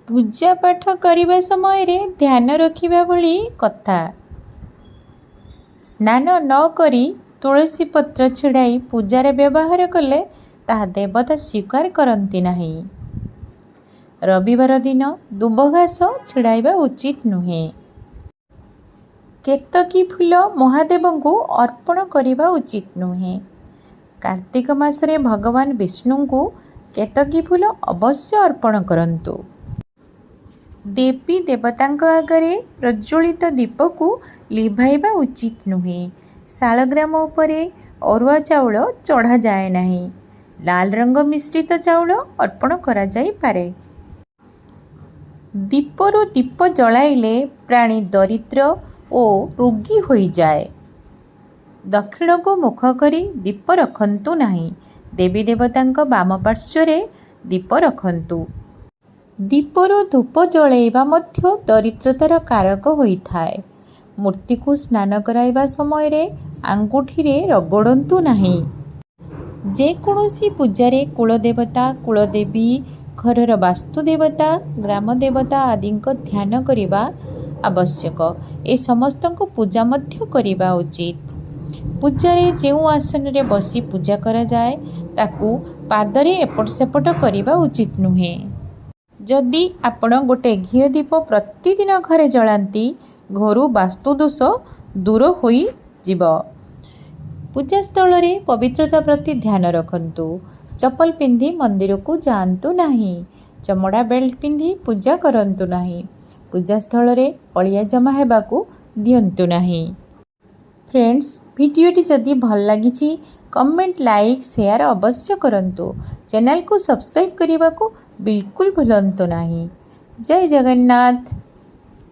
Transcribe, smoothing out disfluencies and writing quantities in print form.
पूजा पाठ करने समय रे ध्यान रखिबा भली कथा। स्नान न करी तुलसी पत्र छिड़ाई पूजार व्यवहार कले ताहा देवता स्वीकार करती नहीं। रविवार दिन दुब घास छिड़ाइबा उचित नुहे। केतकी फूल महादेव को अर्पण करने उचित नुहे। कार्तिक मासरे भगवान विष्णु को केतकी फूल अवश्य अर्पण करंतु। देवी देवतांक आगरे प्रज्वलित दीप को लिभाइबा उचित नुहे। शालग्राम उपरे अरुआ चाउल चढ़ा जाए नहीं। लाल रंग मिश्रित चाउल अर्पण करा जाई पारे। दीपरु दीप जलाइले प्राणी दरिद्र और रोगी होई जाए। दक्षिण को मुख करी दीप रखंतु नहीं। देवी देवतांक बाम पार्श्वरे दीप रखंतु। दीपरु धूप जलाइबा मध्य दरिद्रतार कारक होइथाए। मूर्ति को स्नान कराइबा समय रे आंगुठी रे रगड़ंतु नहीं। जेकोसी पूजारे कुलदेवता कुलदेवी घरर वास्तुदेवता ग्राम देवता आदि ध्यान करिबा आवश्यक। ए समस्त को पूजा मध्य करिबा उचित। पूजारे जेउ आसन रे बसी पूजा करा जाए ताकू पादरे एपट सेपट करिबा उचित नुहे। जदि आपण गोटे घी दीप प्रतिदिन घरे जलांती घरु वास्तुदोष दूर होई जीव। पूजा स्थल रे पवित्रता प्रति ध्यान रखंतु। चप्पल पिंधि मंदिर को जांतु नहीं। चमड़ा बेल्ट पिंधि पूजा करंतु नहीं। पूजा स्थल रे अलिया जमा हेबाकू दियंतु नहीं। फ्रेंड्स, वीडियोटी जदि भल लागिछि कमेंट लाइक शेयर अवश्य करंतु। चैनल को सब्सक्राइब करने को बिल्कुल भूलंतु नहीं। जय जगन्नाथ।